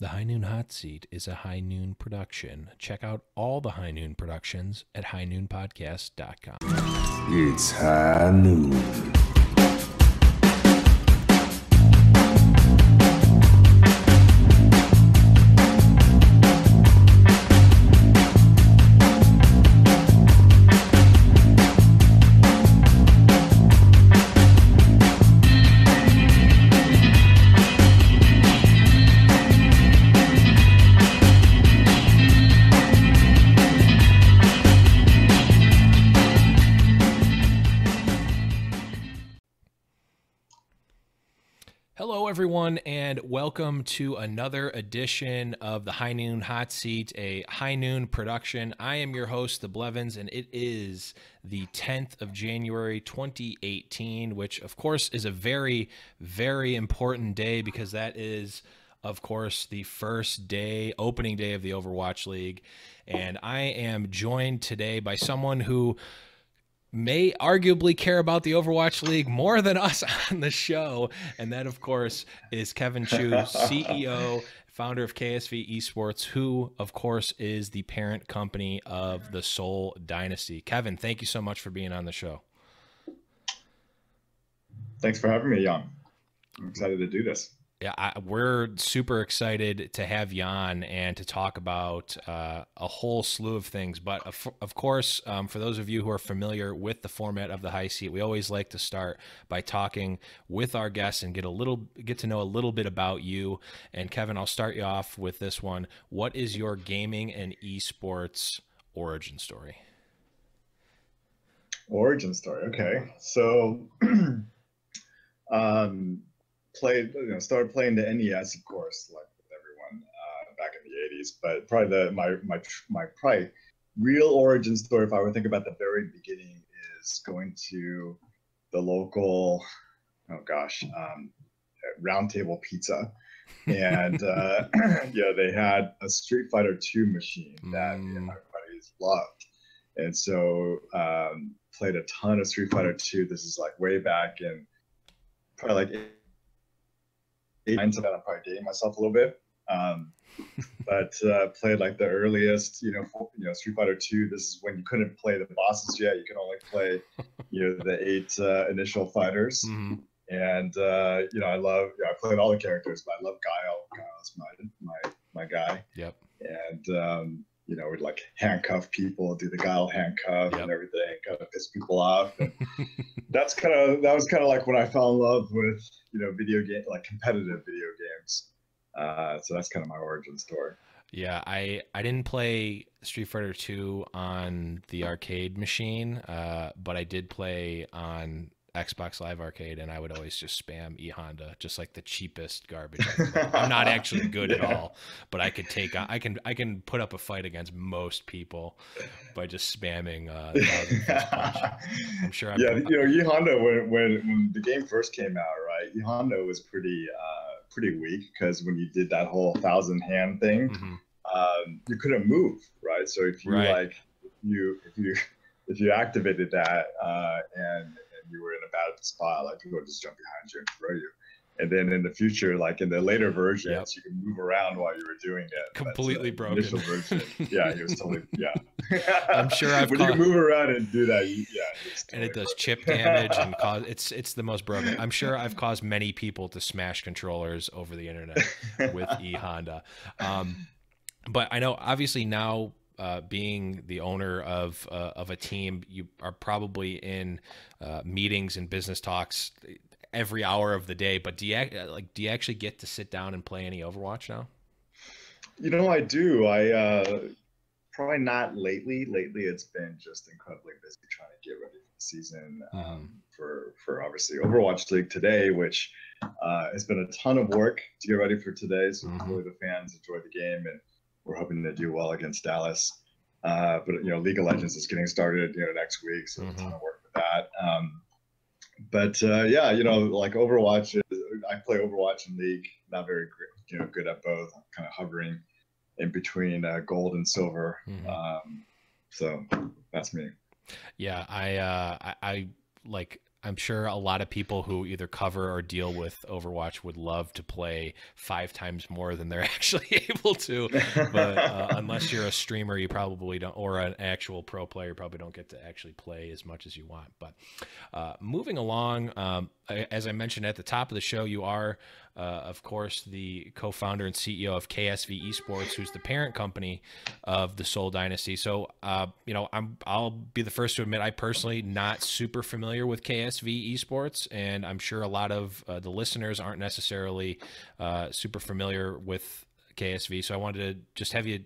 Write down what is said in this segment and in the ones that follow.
The High Noon Hot Seat is a High Noon production. Check out all the High Noon productions at highnoonpodcast.com. It's high noon. Hello, everyone, and welcome to another edition of the High Noon Hot Seat, a High Noon production. I am your host, the Blevins, and it is the 10th of January, 2018, which, of course, is a very, very important day because that is, of course, the first day, opening day of the Overwatch League. And I am joined today by someone who may arguably care about the Overwatch League more than us on the show. And that, of course, is Kevin Chou, CEO, founder of KSV eSports, who, of course, is the parent company of the Seoul Dynasty. Kevin, thank you so much for being on the show. Thanks for having me, Jan. I'm excited to do this. Yeah, we're super excited to have you on and to talk about a whole slew of things. But of course, for those of you who are familiar with the format of the High Seat, we always like to start by talking with our guests and get to know a little bit about you. And Kevin, I'll start you off with this one. What is your gaming and esports origin story? Origin story. Okay, so started playing the NES, of course, like with everyone back in the '80s. But probably my probably real origin story, if I were to think about the very beginning, is going to the local, Round Table Pizza, and yeah, they had a Street Fighter 2 machine that everybody's loved, and so played a ton of Street Fighter 2. This is like way back in probably like I'm probably dating myself a little bit, but played like the earliest, Street Fighter 2. This is when you couldn't play the bosses yet; you could only play, the 8 initial fighters. Mm-hmm. And I played all the characters, but I love Guile. Guile's my guy. Yep. And we'd like handcuff people, do the Guile handcuff and everything, kind of piss people off. And that was kind of like when I fell in love with video game, like competitive video games. So that's kind of my origin story. Yeah, I didn't play Street Fighter 2 on the arcade machine, but I did play on Xbox Live Arcade, and I would always just spam E-Honda, just like the cheapest garbage. I'm not actually good at all, but I could take on, I can put up a fight against most people by just spamming I'm sure E-Honda, when the game first came out, right? E-Honda was pretty weak, because when you did that whole 1,000 hand thing, you couldn't move, right? So if you if you activated that and you were in a bad spot, like people would just jump behind you and throw you. And then in the future, like in the later versions, you can move around while you were doing it. Completely broken. Initial version, yeah, he was totally, I'm sure I've when you can move around and do that, and it does chip damage and cause it's the most broken. I'm sure I've caused many people to smash controllers over the internet with E-Honda. But I know obviously now, being the owner of a team, you are probably in meetings and business talks every hour of the day. But do you actually get to sit down and play any Overwatch now? I do. I probably not lately. Lately, it's been just incredibly busy trying to get ready for the season for obviously Overwatch League today, which has been a ton of work to get ready for today. So hopefully the fans enjoy the game, and we're hoping to do well against Dallas. But League of Legends is getting started next week, so a ton of work with that. Like Overwatch, I play Overwatch and League. Not very good at both. I'm kind of hovering in between gold and silver. So that's me. Yeah, I like I'm sure a lot of people who either cover or deal with Overwatch would love to play 5 times more than they're actually able to. But unless you're a streamer, you probably don't, or an actual pro player, you probably don't get to actually play as much as you want. But moving along, as I mentioned at the top of the show, you are, of course, the co-founder and CEO of KSV Esports, who's the parent company of the Seoul Dynasty. So, you know, I'll be the first to admit I personally not super familiar with KSV Esports, and I'm sure a lot of the listeners aren't necessarily super familiar with KSV. So I wanted to just have you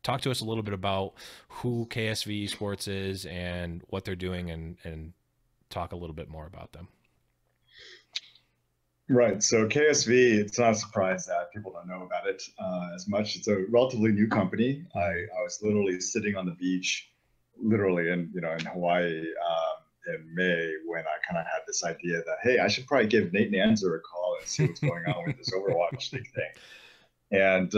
talk to us a little bit about who KSV Esports is and what they're doing, and talk a little bit more about them. Right. So KSV, it's not a surprise that people don't know about it as much. It's a relatively new company. I was literally sitting on the beach, literally in Hawaii in May, when I kind of had this idea that, hey, I should probably give Nate Nanzer a call and see what's going on with this Overwatch League thing. And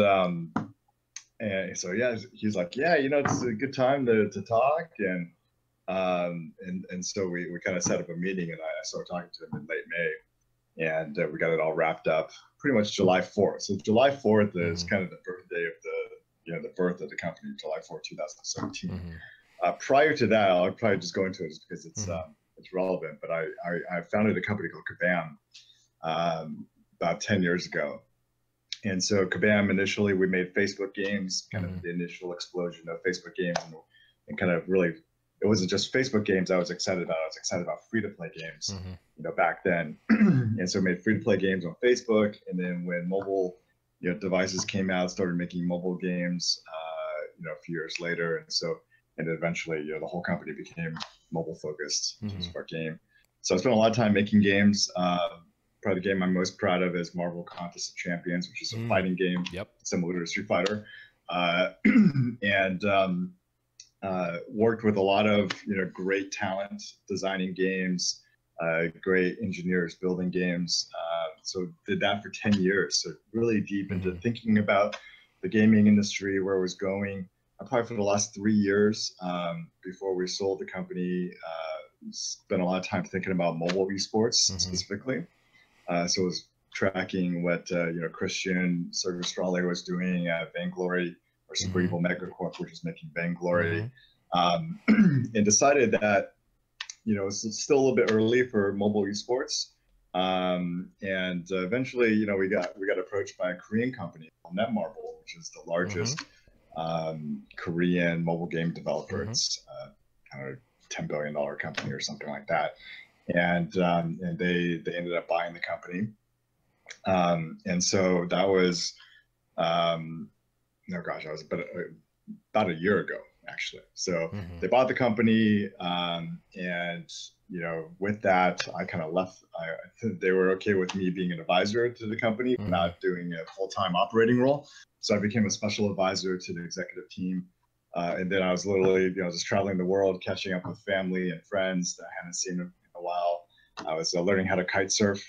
so yeah, he's like, yeah, you know, it's a good time to talk, and so we kind of set up a meeting, and I started talking to him in late May. And we got it all wrapped up pretty much July 4th. So July 4th is kind of the birthday of the birth of the company, July 4th, 2017. Prior to that, I'll probably just go into it just because it's relevant. But I founded a company called Kabam about 10 years ago. And so Kabam, initially, we made Facebook games, kind of the initial explosion of Facebook games, and kind of really, it wasn't just Facebook games I was excited about. I was excited about free-to-play games, you know, back then. And so I made free-to-play games on Facebook. And then when mobile, you know, devices came out, started making mobile games, you know, a few years later. And so, and eventually, you know, the whole company became mobile-focused in terms of our game. So I spent a lot of time making games. Probably the game I'm most proud of is Marvel Contest of Champions, which is a fighting game similar to Street Fighter. Worked with a lot of, you know, great talent designing games, great engineers building games. So did that for 10 years. So really deep into thinking about the gaming industry, where it was going. I probably for the last 3 years before we sold the company, spent a lot of time thinking about mobile esports specifically. So I was tracking what you know, Christian Sergestrale was doing at Vainglory, or Super Evil Megacorp, which is making Vainglory, and decided that, you know, it's still a little bit early for mobile esports. And eventually, you know, we got approached by a Korean company called Netmarble, which is the largest Korean mobile game developer. It's kind of $10 billion company or something like that. And they ended up buying the company. And so that was, no, gosh, I was about a year ago, actually. So they bought the company, and, you know, with that, I kind of left. They were okay with me being an advisor to the company, not doing a full-time operating role. So I became a special advisor to the executive team. And then I was literally, you know, just traveling the world, catching up with family and friends that I hadn't seen in a while. I was learning how to kite surf,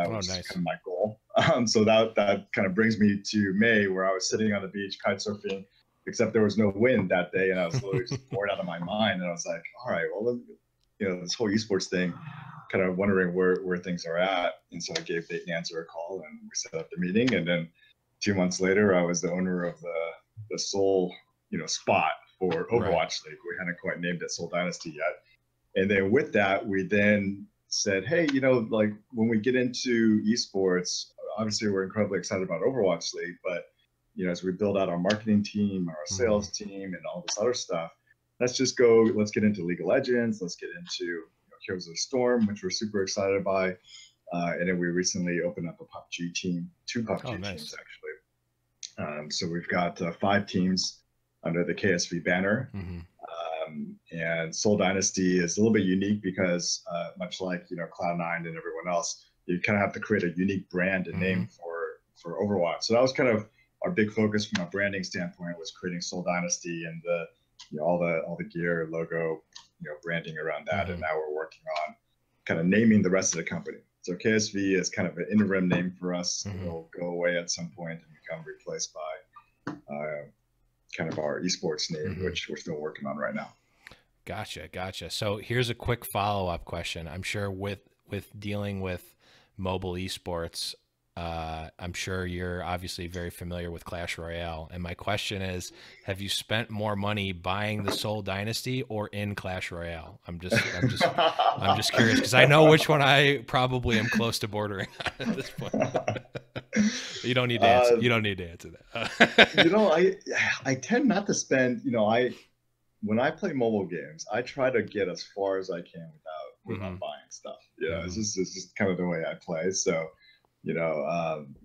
which is kind of my goal. So that kind of brings me to May, where I was sitting on the beach kite surfing, except there was no wind that day, and I was literally just bored out of my mind. And I was like, all right, well, you know, this whole esports thing, kind of wondering where things are at. And so I gave Nate Nanzer a call, and we set up the meeting. And then 2 months later, I was the owner of the Seoul, you know, spot for Overwatch League. We hadn't quite named it Seoul Dynasty yet. And then with that, we then said, hey, you know, like when we get into esports, obviously we're incredibly excited about Overwatch League, but, you know, as we build out our marketing team, our sales team, and all this other stuff, let's get into League of Legends, let's get into, you know, Heroes of the Storm, which we're super excited by. And then we recently opened up a PUBG team, 2 PUBG teams actually. So we've got 5 teams under the KSV banner. And Seoul Dynasty is a little bit unique because much like, you know, Cloud9 and everyone else, you kind of have to create a unique brand and name for Overwatch. So that was kind of our big focus from a branding standpoint, was creating Seoul Dynasty and the, you know, all the gear, logo, you know, branding around that. And now we're working on kind of naming the rest of the company. So KSV is kind of an interim name for us. It'll go away at some point and become replaced by kind of our esports name, which we're still working on right now. Gotcha. So here's a quick follow-up question. I'm sure with dealing with mobile esports, I'm sure you're obviously very familiar with Clash Royale. And my question is, have you spent more money buying the Seoul Dynasty or in Clash Royale? I'm just curious, because I know which one I probably am close to bordering on at this point. You don't need to answer. You don't need to answer that. I tend not to spend. When I play mobile games, I try to get as far as I can without buying stuff. It's just kind of the way I play. So,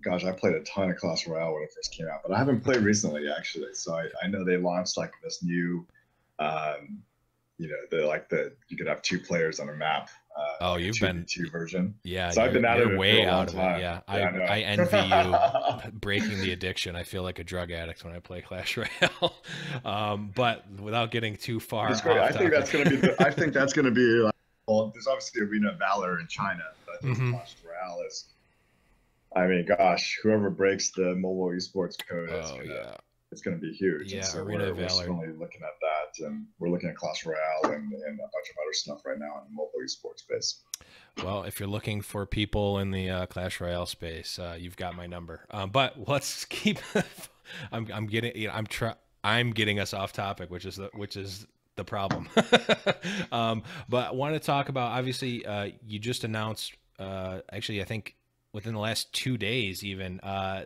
gosh, I played a ton of Clash Royale when it first came out, but I haven't played recently actually. So I know they launched like this new, you could have 2 players on a map. You've been 2 version. Yeah, so I've been at it way for a out long of time. it. Yeah, I envy you breaking the addiction. I feel like a drug addict when I play Clash Royale. But without getting too far, it's great. I think that's going to be. I think that's going to be. Like, well, there's obviously Arena of Valor in China, but I think Clash Royale is. I mean, gosh, whoever breaks the mobile esports code, it's going to be huge. Yeah, and so Arena of we're Valor. certainly looking at that, and we're looking at Clash Royale and a bunch of other stuff right now in the mobile esports space. Well, if you're looking for people in the Clash Royale space, you've got my number. But let's keep. I'm getting us off topic, which is the problem. But I want to talk about, obviously, you just announced. Actually, I think within the last 2 days, even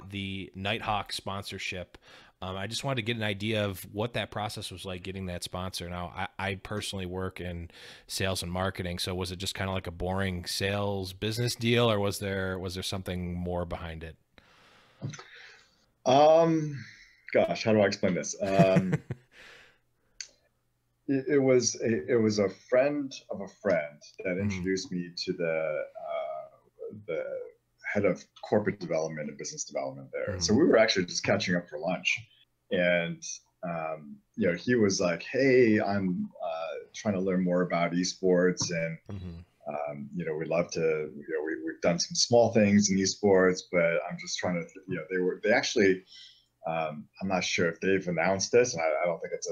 the Nighthawk sponsorship. I just wanted to get an idea of what that process was like getting that sponsor. Now, I personally work in sales and marketing, so was it just kind of like a boring sales business deal, or was there something more behind it? Gosh, how do I explain this? It was a friend of a friend that introduced me to the head of corporate development and business development there. So we were actually just catching up for lunch, and he was like, "Hey, I'm trying to learn more about esports, and we'd love to. We've done some small things in esports, but I'm just trying to. They actually." I'm not sure if they've announced this, and I don't think it's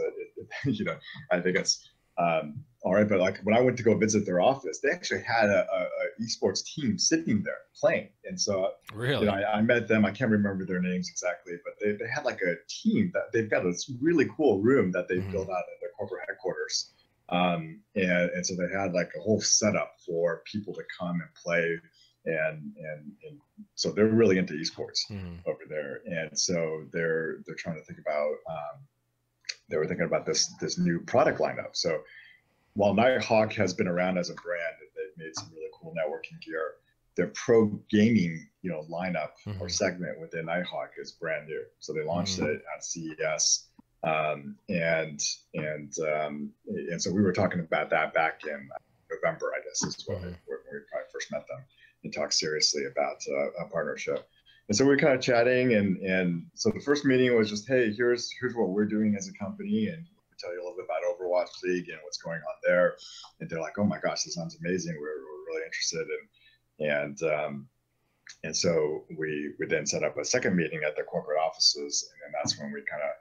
I think it's all right. But like when I went to go visit their office, they actually had a esports team sitting there playing, and so really, I met them. I can't remember their names exactly, but they had like a team that they've got this really cool room that they built out at their corporate headquarters, and so they had like a whole setup for people to come and play. And so they're really into esports over there, and so they're trying to think about they were thinking about this new product lineup. So while Nighthawk has been around as a brand and they've made some really cool networking gear, their pro gaming lineup or segment within Nighthawk is brand new. So they launched it at CES, and so we were talking about that back in November, I guess, is when we probably first met them and talk seriously about a partnership. And so we were kind of chatting, and so the first meeting was just, hey, here's what we're doing as a company, and we'll tell you a little bit about Overwatch League and what's going on there. And they're like, oh my gosh, this sounds amazing. We're really interested and so we then set up a second meeting at the corporate offices, and then that's when we kind of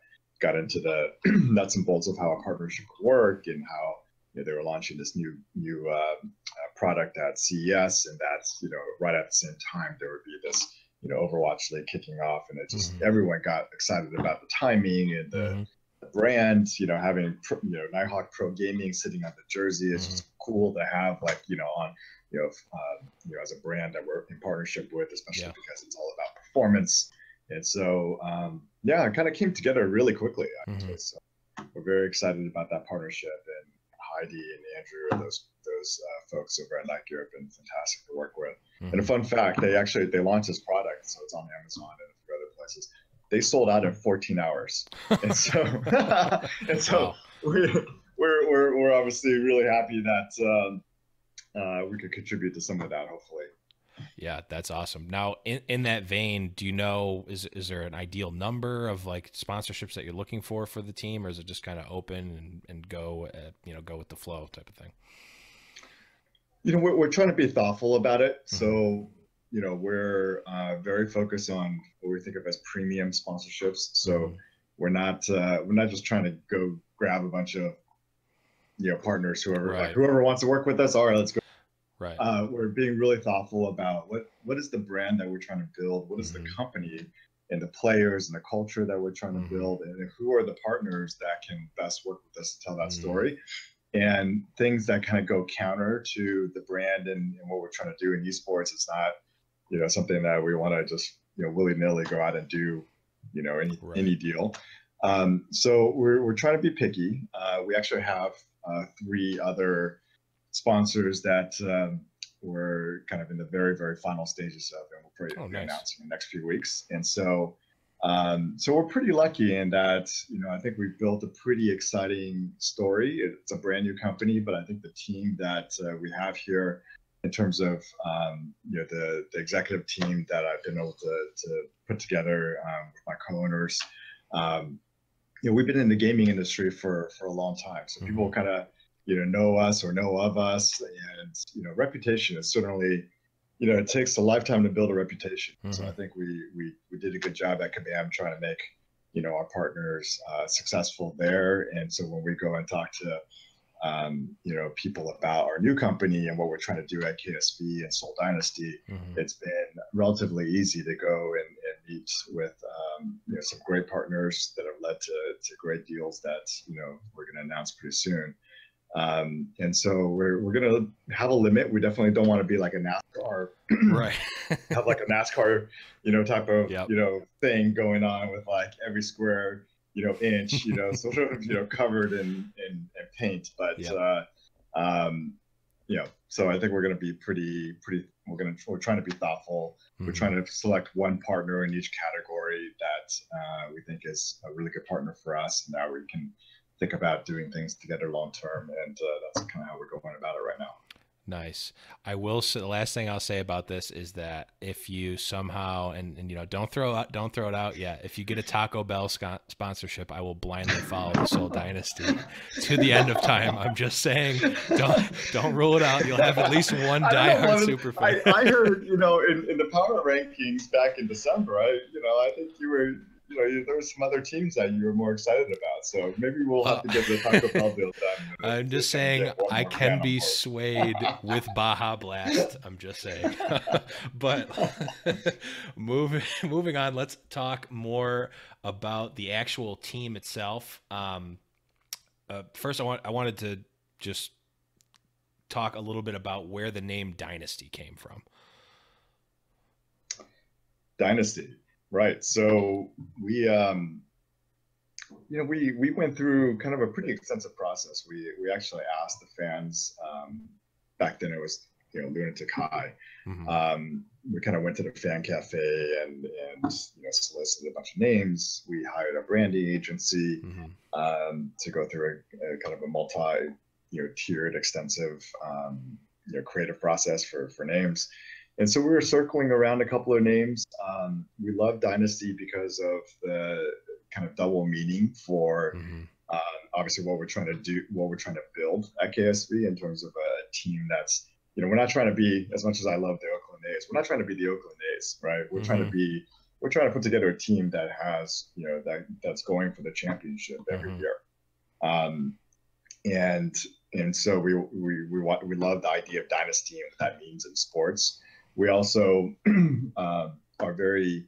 got into the nuts and bolts of how a partnership would work and how they were launching this new product at CES, and that's right at the same time there would be this Overwatch League kicking off, and it just everyone got excited about the timing and the brand. Having Nighthawk Pro Gaming sitting on the jersey is just cool to have, like on as a brand that we're in partnership with, especially because it's all about performance. And so it kind of came together really quickly actually. So we're very excited about that partnership, and Heidi and Andrew and those folks over at Nike have been fantastic to work with. And a fun fact, they launched this product, so it's on Amazon and a few other places. They sold out in 14 hours, and so we're obviously really happy that we could contribute to some of that, hopefully. Yeah, that's awesome. Now, in that vein, do you know, is there an ideal number of like sponsorships that you're looking for the team, or is it just kind of open and go, go with the flow type of thing? We're trying to be thoughtful about it. So, we're very focused on what we think of as premium sponsorships. So we're not just trying to go grab a bunch of partners, whoever, Right. like whoever wants to work with us. All right, let's go. Right. We're being really thoughtful about what is the brand that we're trying to build, what is the Mm-hmm. company and the players and the culture that we're trying to Mm-hmm. build, and who are the partners that can best work with us to tell that Mm-hmm. story. And things that kind of go counter to the brand and what we're trying to do in esports. It's not, something that we want to just, willy-nilly go out and do, any deal. So we're trying to be picky. We actually have 3 other sponsors that we're kind of in the very, very final stages of, and we'll probably be announcing in the next few weeks. And so we're pretty lucky in that, I think we've built a pretty exciting story. It's a brand new company, but I think the team that we have here in terms of, the executive team that I've been able to put together with my co-owners, we've been in the gaming industry for a long time. So people kind of, know us or know of us, and, reputation is certainly, it takes a lifetime to build a reputation. So I think we did a good job at Kabam trying to make, our partners successful there. And so when we go and talk to, people about our new company and what we're trying to do at KSV and Seoul Dynasty, it's been relatively easy to go and meet with, some great partners that have led to great deals that, we're going to announce pretty soon. And so we're going to have a limit. We definitely don't want to be like a NASCAR, right? Have like a NASCAR, type of, thing going on with like every square, inch, sort of, covered in paint. But, so I think we're going to be pretty, we're trying to be thoughtful. We're trying to select one partner in each category that we think is a really good partner for us. And now we can think about doing things together long term, and that's kind of how we're going about it right now. Nice. I will say, the last thing I'll say about this is that if you somehow and don't throw it out yet. If you get a Taco Bell sponsorship, I will blindly follow the Seoul Dynasty to the end of time. I'm just saying, don't rule it out. You'll have at least one diehard super fan. I heard, in the power rankings back in December, I think you were. There were some other teams that you were more excited about. So maybe we'll have to get the Taco Bell deal done. I'm just saying I can be swayed with Baja Blast. I'm just saying. But moving on, let's talk more about the actual team itself. First, I wanted to just talk a little bit about where the name Dynasty came from. Dynasty. Right. So we went through kind of a pretty extensive process. We actually asked the fans, back then it was, Lunatic High. We kind of went to the fan cafe and solicited a bunch of names. We hired a branding agency to go through a kind of a multi, tiered, extensive, creative process for names. And so we were circling around a couple of names. We love Dynasty because of the kind of double meaning for obviously what we're trying to do, what we're trying to build at KSV in terms of a team that's, we're not trying to be, as much as I love the Oakland A's, we're not trying to be the Oakland A's, right? We're trying to put together a team that has, that's going for the championship every year. And so we love the idea of dynasty and what that means in sports. We also are very,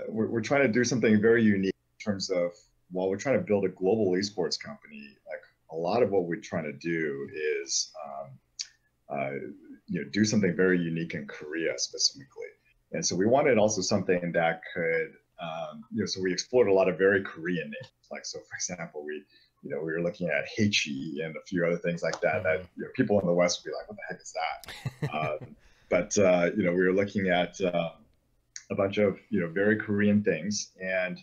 we're trying to do something very unique in terms of, while we're trying to build a global esports company, like a lot of what we're trying to do is, do something very unique in Korea specifically. And so we wanted also something that could, so we explored a lot of very Korean names. Like, so for example, we were looking at Heichi and a few other things like that, that people in the West would be like, what the heck is that? But we were looking at a bunch of, very Korean things. And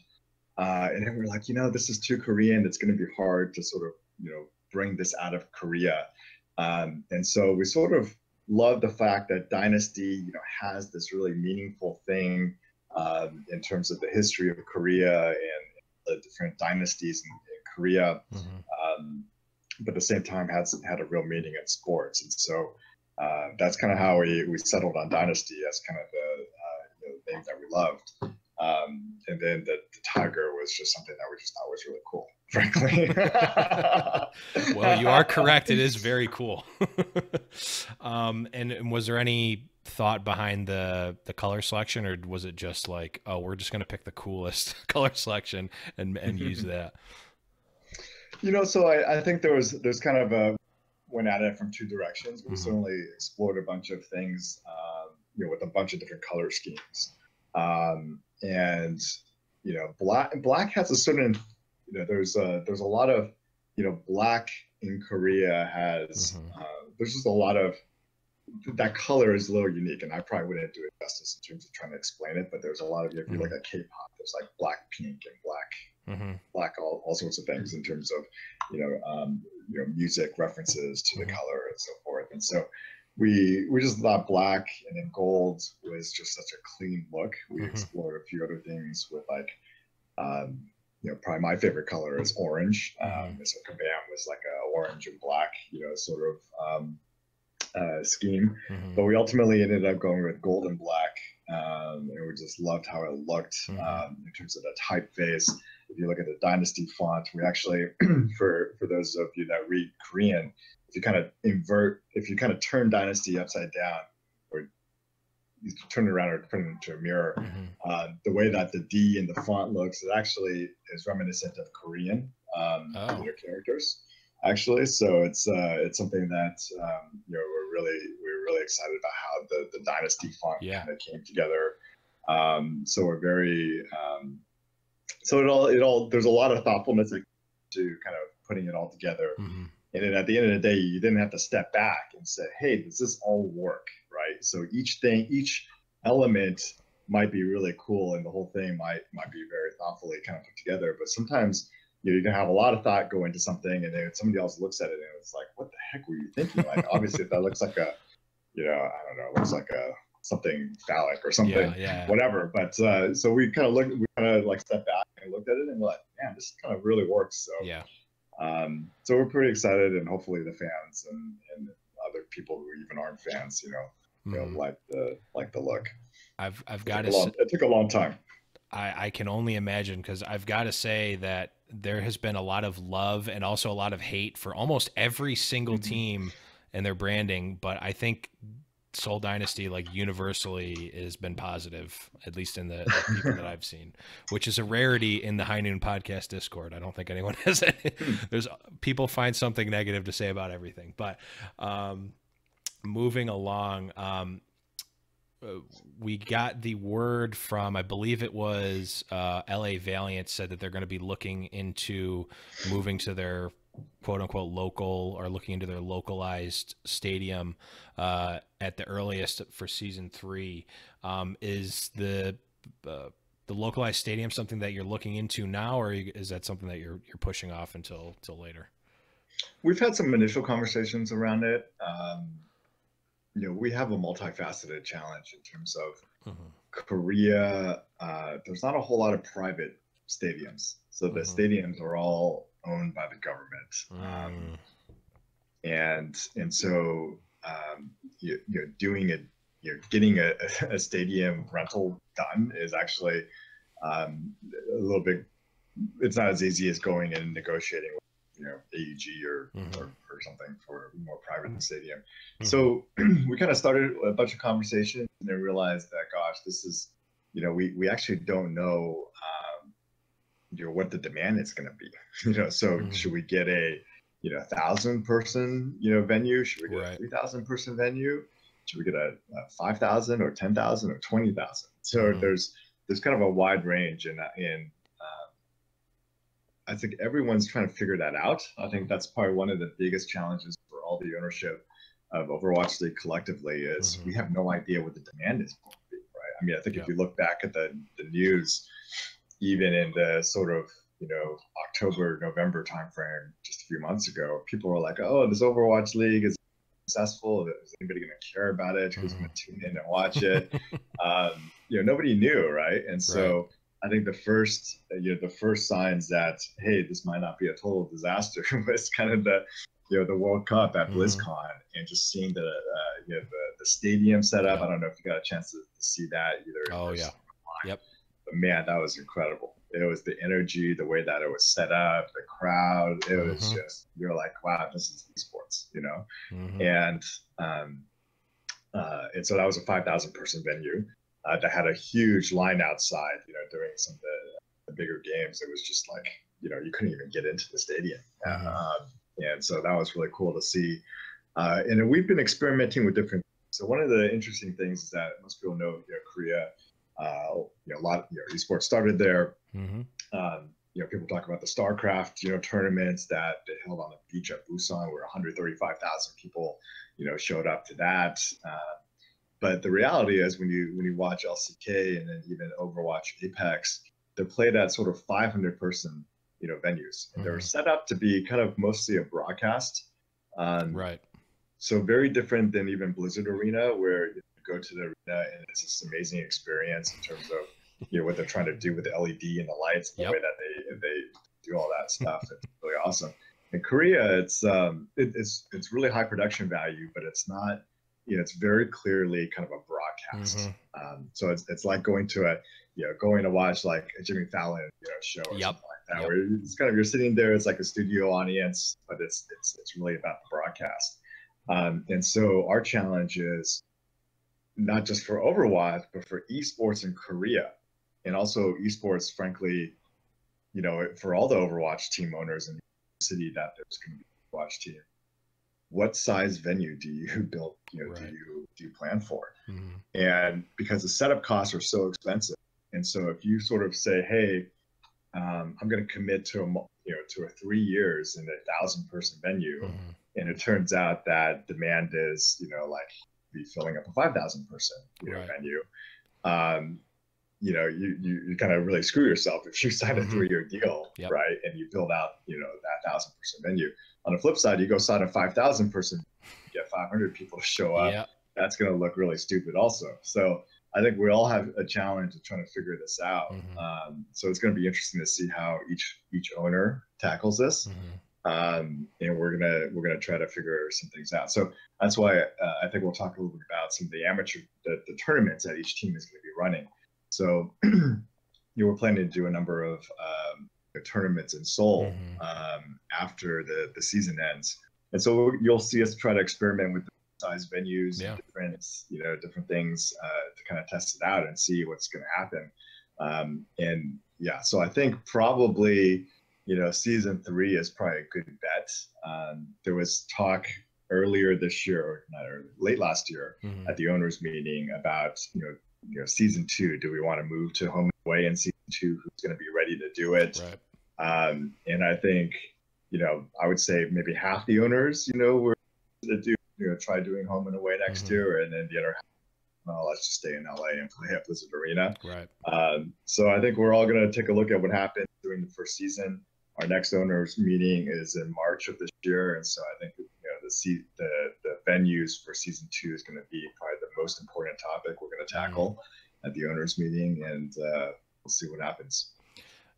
then we were like, this is too Korean. It's going to be hard to sort of, bring this out of Korea. And so we sort of love the fact that Dynasty, has this really meaningful thing in terms of the history of Korea and the different dynasties in Korea, but at the same time had a real meaning in sports. And so that's kind of how we settled on Dynasty as kind of the name that we loved. And then the tiger was just something that we just thought was really cool, frankly. Well, you are correct. It is very cool. And was there any thought behind the color selection, or was it just like, oh, we're just going to pick the coolest color selection and use that? So I think there's kind of went at it from two directions. We certainly explored a bunch of things, with a bunch of different color schemes. And black has a certain, there's a lot of, black in Korea has, there's just a lot of, that color is a little unique, and I probably wouldn't do it justice in terms of trying to explain it, but there's a lot of, if you look at K-pop, there's like black pink and black, all sorts of things in terms of, music references to the color and so forth. And so we just thought black and then gold was just such a clean look. We explored a few other things with like, probably my favorite color is orange. So Kabam was like a orange and black, sort of scheme. But we ultimately ended up going with gold and black. And we just loved how it looked in terms of the typeface. If you look at the Dynasty font, we actually, for those of you that read Korean, if you kind of turn Dynasty upside down, or you turn it around or put it into a mirror, the way that the D in the font looks, it actually is reminiscent of Korean their characters, actually. So it's something that we're really excited about how the Dynasty font kind of came together. So we're very so it all there's a lot of thoughtfulness to kind of putting it all together. And then at the end of the day, you didn't have to step back and say, hey, does this all work, right? So each element might be really cool, and the whole thing might be very thoughtfully kind of put together. But sometimes you can have a lot of thought go into something, and then somebody else looks at it and it's like, what the heck were you thinking? Like, obviously that looks like a, I don't know, looks like something phallic or something, whatever. But so we kind of like stepped back and looked at it and we're like, man, this kind of really works. So so we're pretty excited, and hopefully the fans and other people who even aren't fans, like the look. I've got to. It took a long time. I can only imagine, because I've got to say that there has been a lot of love and also a lot of hate for almost every single team and their branding. But I think Seoul Dynasty, like, universally has been positive, at least in the people that I've seen, which is a rarity in the High Noon podcast Discord. I don't think anyone has any. There's people find something negative to say about everything. But moving along, we got the word from, I believe it was LA Valiant, said that they're going to be looking into moving to their quote unquote local, or looking into their localized stadium at the earliest for season 3. Is the localized stadium something that you're looking into now, or is that something that you're pushing off until later? We've had some initial conversations around it. We have a multifaceted challenge in terms of Korea. There's not a whole lot of private stadiums, so the stadiums are all owned by the government, and so you're doing it. You're getting a stadium rental done is actually a little bit. It's not as easy as going in and negotiating with, AEG or something for a more private stadium. So we kind of started a bunch of conversations, and then realized that, gosh, this is, we actually don't know, what the demand is going to be. So should we get a 1,000-person venue? Should we get a 3,000-person venue? Should we get a 5,000 or 10,000 or 20,000? So there's kind of a wide range, and I think everyone's trying to figure that out. I think that's probably one of the biggest challenges for all the ownership of Overwatch League collectively is we have no idea what the demand is going to be, right? I mean, I think if you look back at the news, even in the sort of, October, November timeframe just a few months ago, people were like, oh, this Overwatch League is successful. Is anybody going to care about it? Who's going to tune in and watch it? Nobody knew, right? And so I think the first signs that, hey, this might not be a total disaster was kind of the World Cup at BlizzCon, and just seeing the stadium set up. I don't know if you got a chance to see that either. Oh yeah. Yep. But man, that was incredible. It was the energy, the way that it was set up, the crowd. It was just, you're like, wow, this is esports, you know? And so that was a 5,000 person venue that had a huge line outside, you know, during some of the bigger games. It was just like, you know, you couldn't even get into the stadium. And so that was really cool to see. And we've been experimenting with different. So one of the interesting things is that most people know, you know, Korea, you know, a lot of, you know, esports started there. You know, people talk about the StarCraft, you know, tournaments that they held on the beach at Busan, where 135,000 people, you know, showed up to that. But the reality is, when you watch LCK and then even Overwatch, Apex, they're played at sort of 500 person, you know, venues, and they're set up to be kind of mostly a broadcast. Right. So very different than even Blizzard Arena, where you go to the arena and it's this amazing experience in terms of, you know, what they're trying to do with the LED and the lights, the way that they do all that stuff. It's really awesome. In Korea, it's really high production value, but it's not, you know, it's very clearly kind of a broadcast. So it's like going to watch like a Jimmy Fallon, you know, show or something like that, where it's kind of, you're sitting there, it's like a studio audience, but it's really about the broadcast. And so our challenge is not just for Overwatch, but for esports in Korea, and also esports, frankly, you know, for all the Overwatch team owners in the city that there's going to be an Overwatch team. What size venue do you build? You know, do you plan for? And because the setup costs are so expensive, and so if you sort of say, hey, I'm going to commit to a 3 years in 1,000 person venue, and it turns out that demand is, you know, like be filling up a 5,000 person venue. You know, you kind of really screw yourself if you sign a 3-year deal, right? And you build out, you know, that 1,000 person venue. On the flip side, you go sign a 5,000 person, you get 500 people to show up. That's going to look really stupid also. So I think we all have a challenge of trying to figure this out. So it's going to be interesting to see how each owner tackles this. And we're gonna try to figure some things out. So that's why I think we'll talk a little bit about some of the the tournaments that each team is going to be running. So you were planning to do a number of tournaments in Seoul after the season ends, and so you'll see us try to experiment with size venues, different things to kind of test it out and see what's going to happen. And yeah, so I think probably, you know, season 3 is probably a good bet. There was talk earlier this year, or not early, late last year, at the owners meeting about, you know, season 2. Do we want to move to home and away in season 2? Who's going to be ready to do it? And I think, you know, I would say maybe half the owners, you know, were to do, you know, try doing home and away next year, and then the other half, well, let's just stay in LA and play at Blizzard Arena. So I think we're all going to take a look at what happened during the first season. Our next owners meeting is in March of this year, and so I think, you know, the venues for season 2 is going to be probably the most important topic we're going to tackle at the owners meeting, and we'll see what happens.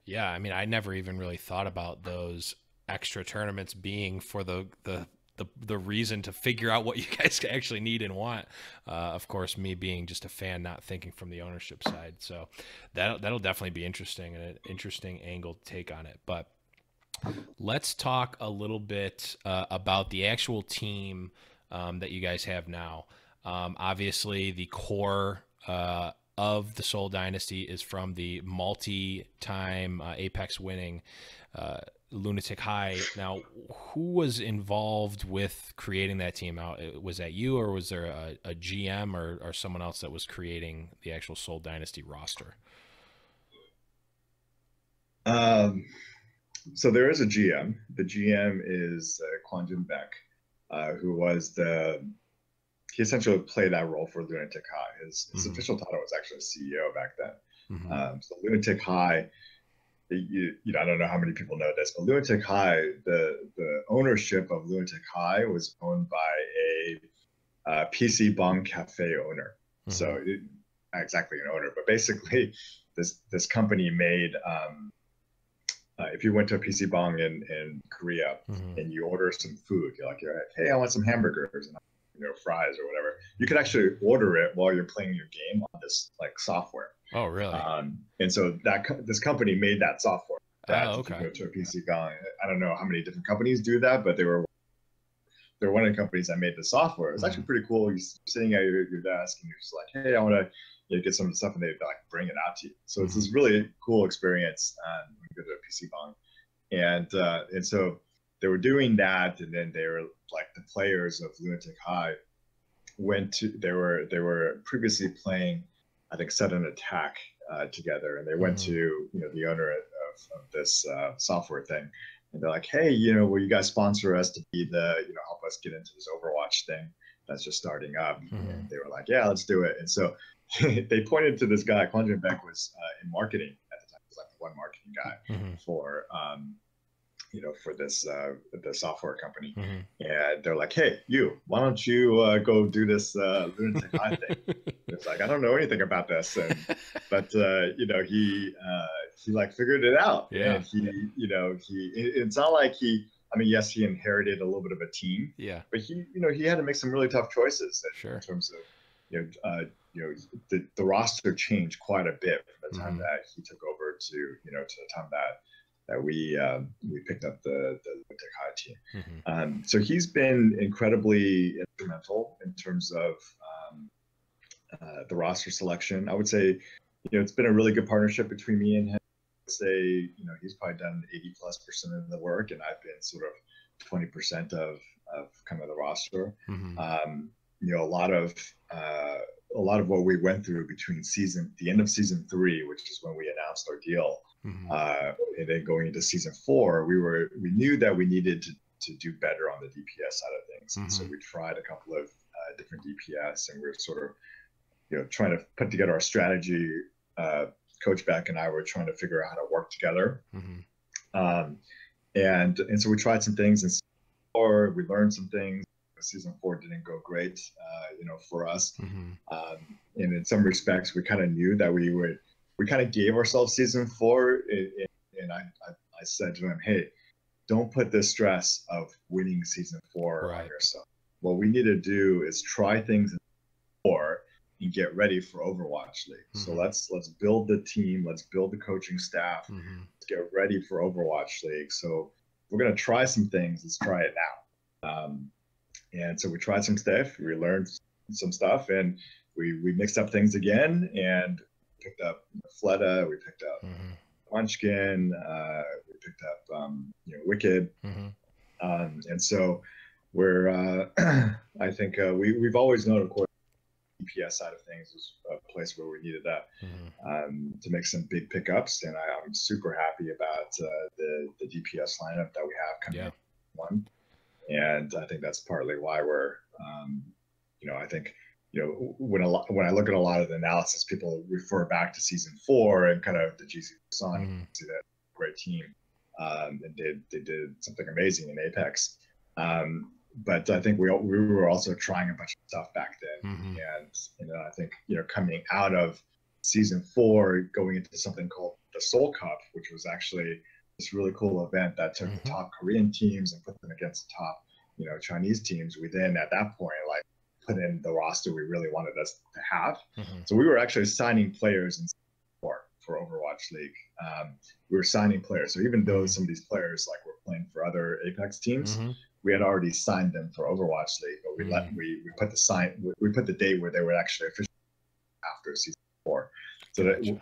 Yeah, I mean, I never even really thought about those extra tournaments being for the reason to figure out what you guys actually need and want. Of course, me being just a fan, not thinking from the ownership side. So that'll definitely be interesting, and an interesting angle to take on it. But let's talk a little bit about the actual team that you guys have now. Obviously, the core of the Seoul Dynasty is from the multi-time Apex winning Lunatic High. Now, who was involved with creating that team out? Was that you, or was there a GM or someone else that was creating the actual Seoul Dynasty roster? So there is a GM. The GM is Kwon Jun Baek, who was he essentially played that role for Lunatic High. His official title was actually CEO back then. So Lunatic High, you know, I don't know how many people know this, but Lunatic High, the ownership of Lunatic High was owned by a PC Bong Cafe owner. So not exactly an owner, but basically this company made, if you went to a PC Bong in Korea and you order some food, you're like, hey, I want some hamburgers, and fries or whatever. You could actually order it while you're playing your game on this like software. Oh, really? And so this company made that software. That Oh, if you okay. go to a PC Gong, I don't know how many different companies do that, but they're one of the companies that made the software. It's actually pretty cool. You're sitting at your desk and you're just like, hey, I want to get some of the stuff, and they like bring it out to you. So it's this really cool experience when you go to a PC Gong. And so they were doing that, and then they were like the players of Lunatic High they were previously playing, I think, Sudden Attack together, and they went to the owner of this software thing, and they're like, hey, will you guys sponsor us to be help us get into this Overwatch thing that's just starting up? And they were like, yeah, let's do it. And so they pointed to this guy. Kwon Jin Beck was in marketing at the time. He was like the one marketing guy for for this the software company. And they're like, hey, why don't you go do this Lunatic High thing? It's like, I don't know anything about this, but he like figured it out. Yeah. And it's not like yes, he inherited a little bit of a team. Yeah. But he had to make some really tough choices in terms of the roster changed quite a bit from the time that he took over to the time that we picked up the Lunatic High team. So he's been incredibly instrumental in terms of the roster selection. I would say, it's been a really good partnership between me and him. I would say, he's probably done 80+% of the work, and I've been sort of 20% of kind of the roster. A lot of what we went through between the end of season 3, which is when we announced our deal, and then going into season 4, we knew that we needed to do better on the DPS side of things. And so we tried a couple of different DPS, and we were sort of, trying to put together our strategy. Coach Beck and I were trying to figure out how to work together. And so we tried some things in season 4. We learned some things. Season 4 didn't go great, for us. And in some respects, we kind of knew that we kind of gave ourselves season 4. And I said to him, hey, don't put the stress of winning season 4 on yourself. What we need to do is try things in 4 and get ready for Overwatch League. So let's build the team, let's build the coaching staff, let's get ready for Overwatch League. So we're gonna try some things. Let's try it now. And so we tried some stuff. We learned some stuff, and we mixed up things again, and picked up Fleta. We picked up Munchkin. We picked up Wicked. And so we're I think we've always known, of course, DPS side of things was a place where we needed that to make some big pickups, and I'm super happy about the DPS lineup that we have coming in. And I think that's partly why we're I think when I look at a lot of the analysis, people refer back to season 4 and kind of the GC Sun, see that great team, and they did something amazing in Apex. But I think we were also trying a bunch of stuff back then, and I think coming out of season 4, going into something called the Seoul Cup, which was actually this really cool event that took the top Korean teams and put them against the top Chinese teams. We then at that point like put in the roster we really wanted us to have. So we were actually signing players in season 4 for Overwatch League. We were signing players. So even though some of these players like were playing for other Apex teams, we had already signed them for Overwatch League, but we put the date where they were actually officially after season 4.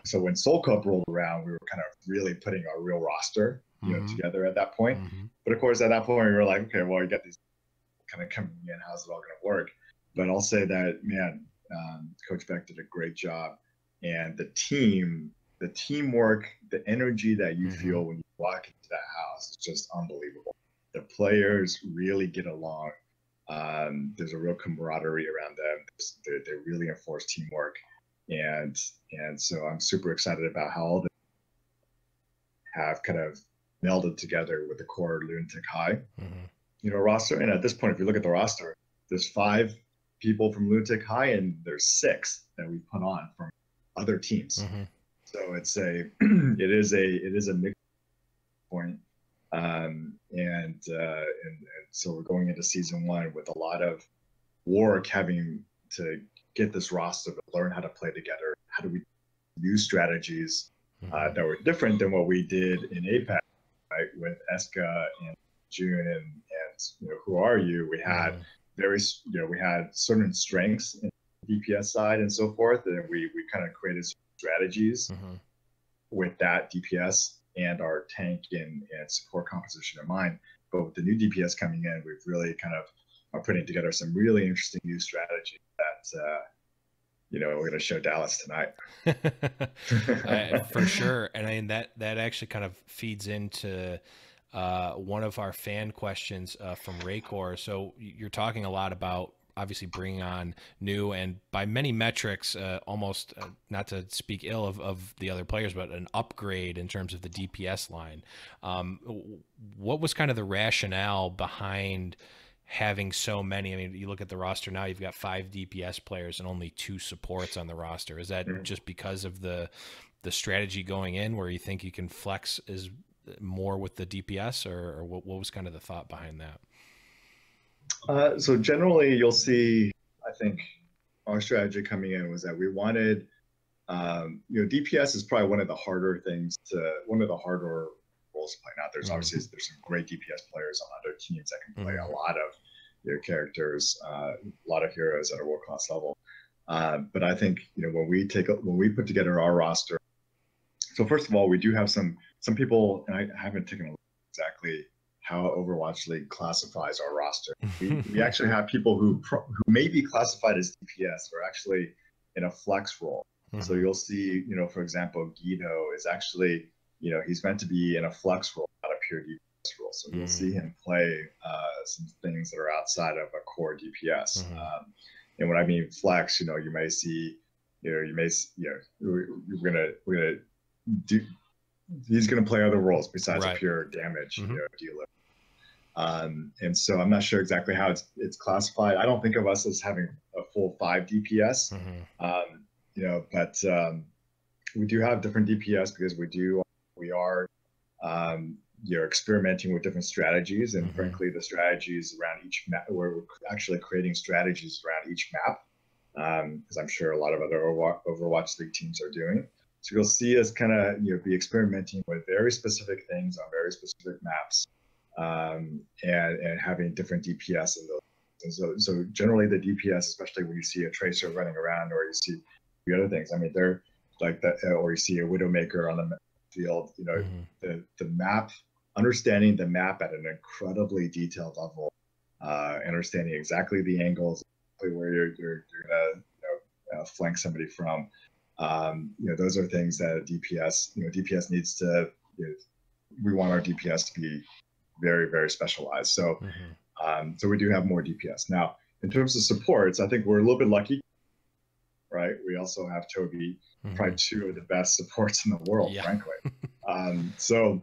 So when Seoul Cup rolled around, we were kind of really putting our real roster together at that point. But of course, at that point, we were like, okay, well, we got these kind of coming in. How's it all going to work? But I'll say that, man, Coach Beck did a great job, and the teamwork, the energy that you feel when you walk into that house is just unbelievable. The players really get along. There's a real camaraderie around them. They really enforce teamwork, and so I'm super excited about how all of them have kind of melded together with the core Lunatic High, roster. And at this point, if you look at the roster, there's 5 people from Lunatic High, and there's 6 that we put on from other teams. So it's it is a mixed point. And so we're going into season 1 with a lot of work having to get this roster to learn how to play together. How do we use strategies that were different than what we did in APAC, right? With Eska and June and Who Are You? We had we had certain strengths in the DPS side and so forth, and we kind of created strategies with that DPS and our tank and support composition in mind. But with the new DPS coming in, we've really kind of are putting together some really interesting new strategy that we're going to show Dallas tonight. For sure. And I mean, that actually kind of feeds into one of our fan questions from Raycor. So you're talking a lot about obviously bringing on new and by many metrics, almost not to speak ill of the other players, but an upgrade in terms of the DPS line. What was kind of the rationale behind having so many? I mean, you look at the roster now, you've got 5 DPS players and only 2 supports on the roster. Is that just because of the strategy going in where you think you can flex is more with the DPS, or what was kind of the thought behind that? So generally you'll see, I think our strategy coming in was that we wanted, DPS is probably one of the harder roles to play. Now there's obviously there's some great DPS players on other teams that can play a lot of characters, a lot of heroes at a world-class level. But I think when we put together our roster, so first of all, we do have some people, and I haven't taken a look exactly how Overwatch League classifies our roster. We actually have people who may be classified as DPS or actually in a flex role. So you'll see, for example, Guido is actually, he's meant to be in a flex role, not a pure DPS role. So you'll see him play some things that are outside of a core DPS. And when I mean flex, you may see, we're gonna do. He's going to play other roles besides a pure damage dealer. And so I'm not sure exactly how it's classified. I don't think of us as having a full 5 DPS, but we do have different DPS because we are experimenting with different strategies, and frankly, the strategies around each map, we're actually creating strategies around each map, because I'm sure a lot of other Overwatch League teams are doing. So you'll see us kind of be experimenting with very specific things on very specific maps, and having different DPS in those. And so generally the DPS, especially when you see a Tracer running around or you see the other things, I mean, they're like that, or you see a Widowmaker on the field. The map, understanding the map at an incredibly detailed level, understanding exactly the angles, where you're gonna flank somebody from. Those are things that DPS needs to, we want our DPS to be very, very specialized. So, so we do have more DPS. Now, in terms of supports, I think we're a little bit lucky, right? We also have Toby, probably 2 of the best supports in the world, frankly. So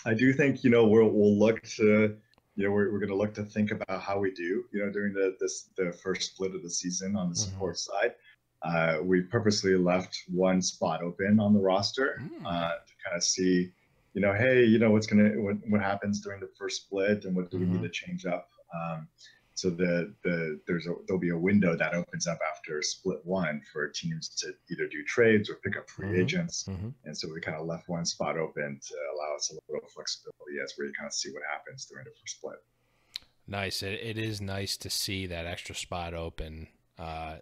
I do think, we'll look to, we're going to look to think about how we do, during the first split of the season on the support side. We purposely left 1 spot open on the roster to kind of see, hey, what happens during the first split and what do we need to change up. So there'll be a window that opens up after split 1 for teams to either do trades or pick up free agents. And so we kind of left 1 spot open to allow us a little flexibility as we kind of see what happens during the first split. Nice. It is nice to see that extra spot open. I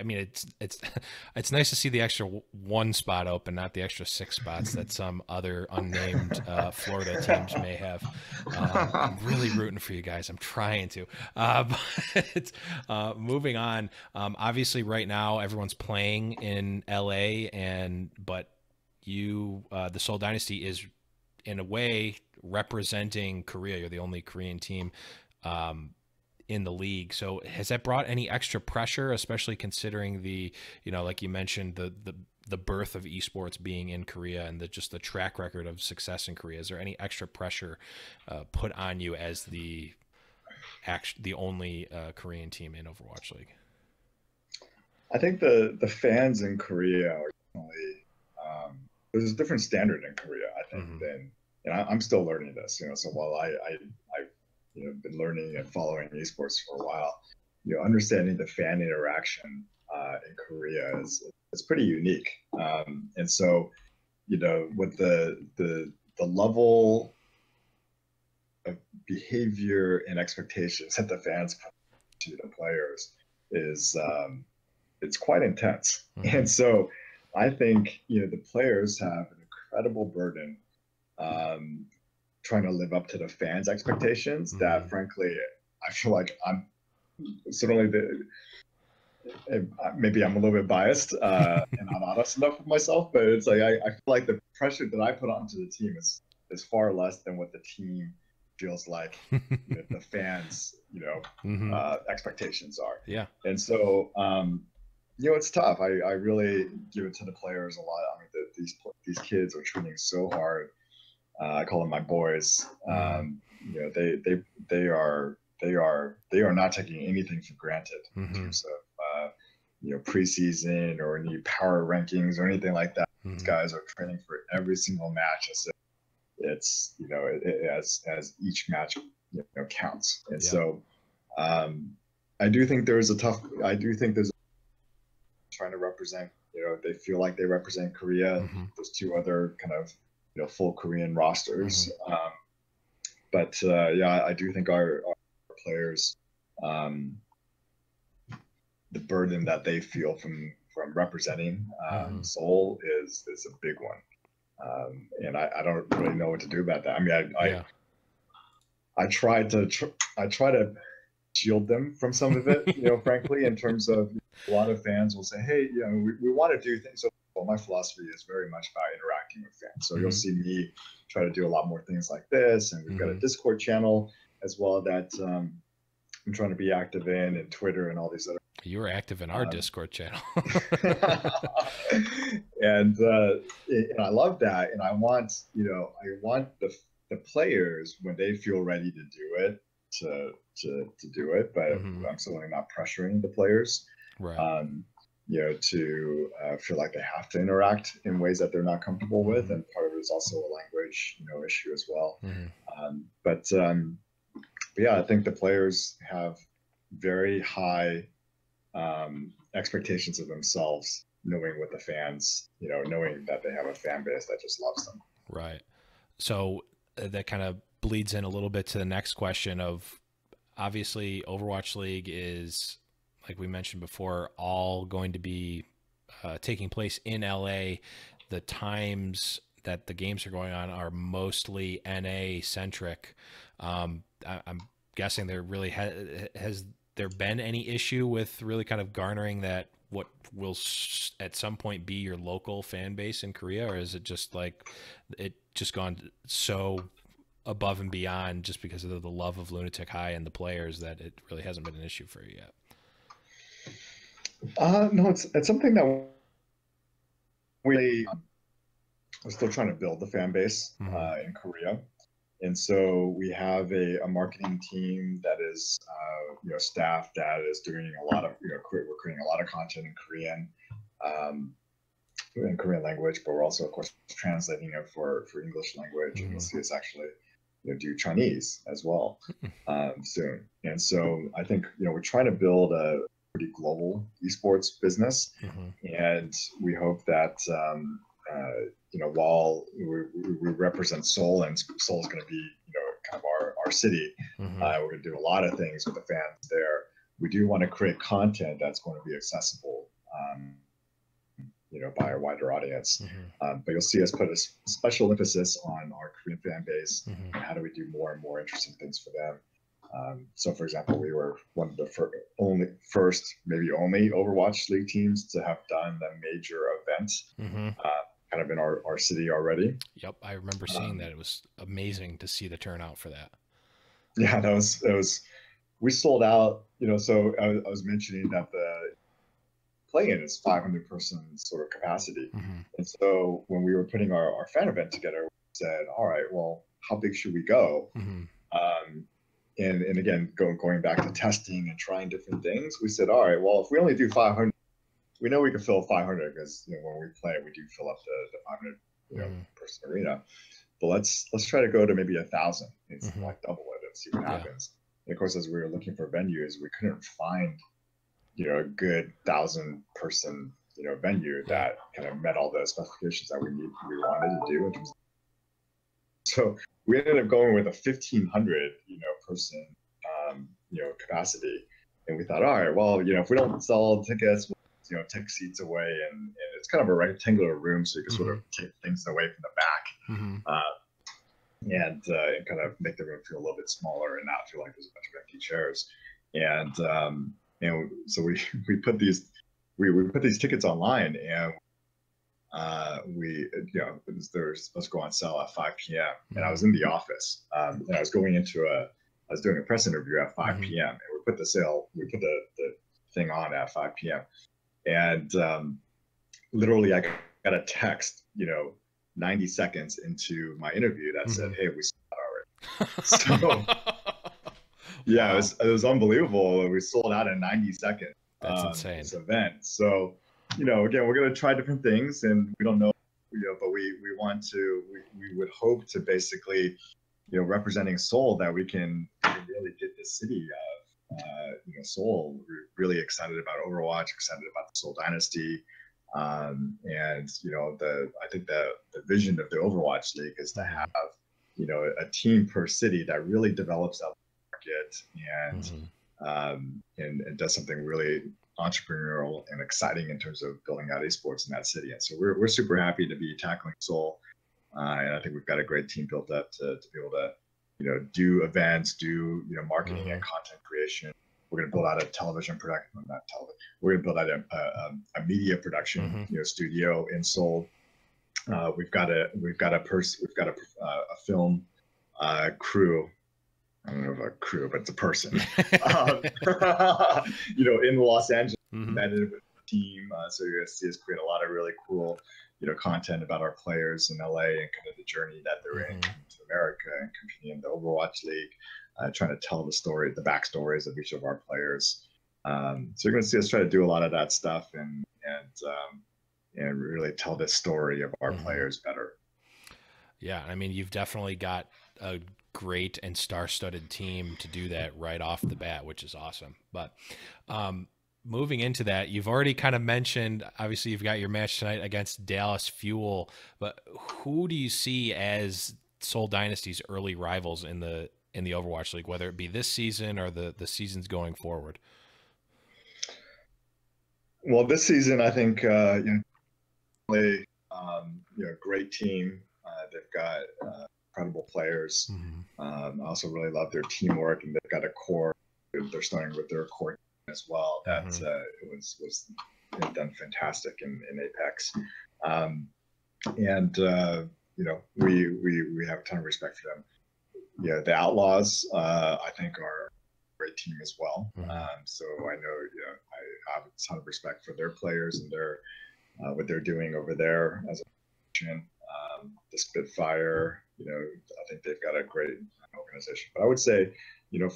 mean, it's nice to see the extra 1 spot open, not the extra 6 spots that some other unnamed Florida teams may have. I'm really rooting for you guys. I'm trying to. But moving on. Obviously, right now everyone's playing in LA, but the Seoul Dynasty is in a way representing Korea. You're the only Korean team in the league. So has that brought any extra pressure, especially considering the, like you mentioned, the birth of esports being in Korea and just the track record of success in Korea? Is there any extra pressure put on you as the only Korean team in Overwatch League? I think the fans in Korea are definitely, there's a different standard in Korea, I think, than, and I'm still learning this, so while I've been learning and following esports for a while, understanding the fan interaction in Korea is pretty unique. And so, with the level of behavior and expectations that the fans put to the players is it's quite intense. And so I think the players have an incredible burden trying to live up to the fans' expectations that frankly I feel like I'm certainly maybe I'm a little bit biased and not honest enough with myself, but it's like I feel like the pressure that I put onto the team is far less than what the team feels like the fans expectations are. Yeah. And so it's tough. I really give it to the players a lot. I mean, these kids are training so hard. I call them my boys. They are not taking anything for granted in terms of preseason or any power rankings or anything like that. These guys are training for every single match as if it's as each match counts. And so I do think there's trying to represent, they feel like they represent Korea. There's two other kind of full Korean rosters. But I do think our players, the burden that they feel from representing Seoul is a big one. And I don't really know what to do about that. I mean, I try to shield them from some of it, frankly, in terms of a lot of fans will say, hey, we want to do things. So my philosophy is very much about interacting with fans. So you'll see me try to do a lot more things like this. And we've got a Discord channel as well that I'm trying to be active in, and Twitter and all these other. You were active in our Discord channel. And I love that. And I want the players, when they feel ready to do it, to do it. But I'm certainly not pressuring the players, right? To feel like they have to interact in ways that they're not comfortable with. And part of it is also a language, issue as well. But yeah, I think the players have very high expectations of themselves, knowing what the fans, knowing that they have a fan base that just loves them. Right. So that kind of bleeds in a little bit to the next question of, obviously Overwatch League is, like we mentioned before, all going to be taking place in LA. The times that the games are going on are mostly NA centric. I'm guessing there really has there been any issue with really kind of garnering that what will at some point be your local fan base in Korea, or is it just like it just gone so above and beyond just because of the love of Lunatic High and the players that it really hasn't been an issue for you yet? No, it's something that we're still trying to build the fan base in Korea. And so we have a marketing team that is, staff that is doing a lot of, we're creating a lot of content in Korean language, but we're also, of course, translating it for English language. And you'll see us actually, do Chinese as well soon. And so I think, we're trying to build a pretty global esports business. And we hope that, while we represent Seoul, and Seoul is going to be, kind of our city, we're going to do a lot of things with the fans there. We do want to create content that's going to be accessible, by a wider audience. But you'll see us put a special emphasis on our Korean fan base and how do we do more and more interesting things for them. So, for example, we were one of the first, maybe only Overwatch League teams to have done the major event kind of in our city already. Yep, I remember seeing that. It was amazing to see the turnout for that. Yeah, that was we sold out. So I was mentioning that the play-in is 500 person sort of capacity, and so when we were putting our fan event together, we said, all right, well, how big should we go? And again, going back to testing and trying different things, we said, all right, well, if we only do 500, we know we can fill 500 because when we play, we do fill up the 500 person arena. But let's try to go to maybe 1,000. It's like double it and see what happens. And of course, as we were looking for venues, we couldn't find, a good 1,000-person, venue that kind of met all the specifications that we wanted to do in terms of. So we ended up going with a 1,500, person, capacity. And we thought, all right, well, if we don't sell tickets, we'll, take seats away. And it's kind of a rectangular room, so you can sort of take things away from the back. And kind of make the room feel a little bit smaller and not feel like there's a bunch of empty chairs. And so we put these tickets online, and they're supposed to go on sale at 5 p.m. And I was in the office, and I was doing a press interview at 5 p.m. and we put the thing on at 5 p.m. And literally I got a text, 90 seconds into my interview that said, "Hey, we sold already." So yeah, wow. It was unbelievable. We sold out in 90 seconds. That's insane. This event. So, again, we're going to try different things, and we don't know, but we would hope to basically, representing Seoul, that we can really get the city of, Seoul. We're really excited about Overwatch, excited about the Seoul Dynasty. And, I think the vision of the Overwatch League is to have, a team per city that really develops that market and does something really entrepreneurial and exciting in terms of building out esports in that city. And so we're super happy to be tackling Seoul. And I think we've got a great team built up to be able to, do events, do, marketing and content creation. We're going to build out a television production, not television. We're going to build out a media production, studio in Seoul. We've got a film crew. I don't know about crew, but it's a person. In Los Angeles, embedded with the team. So you're going to see us create a lot of really cool, content about our players in LA and kind of the journey that they're in to America and competing in the Overwatch League. Trying to tell the backstories of each of our players. So you're going to see us try to do a lot of that stuff and really tell the story of our players better. Yeah, I mean, you've definitely got a great and star-studded team to do that right off the bat, which is awesome. But moving into that, you've already kind of mentioned, obviously you've got your match tonight against Dallas Fuel, but who do you see as Seoul Dynasty's early rivals in the Overwatch League, whether it be this season or the seasons going forward? Well, this season, I think, great team. They've got incredible players. I also really love their teamwork, and they've got a core. They're starting with their core as well. That it was done fantastic in Apex. We have a ton of respect for them. Yeah, the Outlaws, I think, are a great team as well. So I know, I have a ton of respect for their players and their what they're doing over there as a nation. The Spitfire, I think they've got a great organization. But I would say,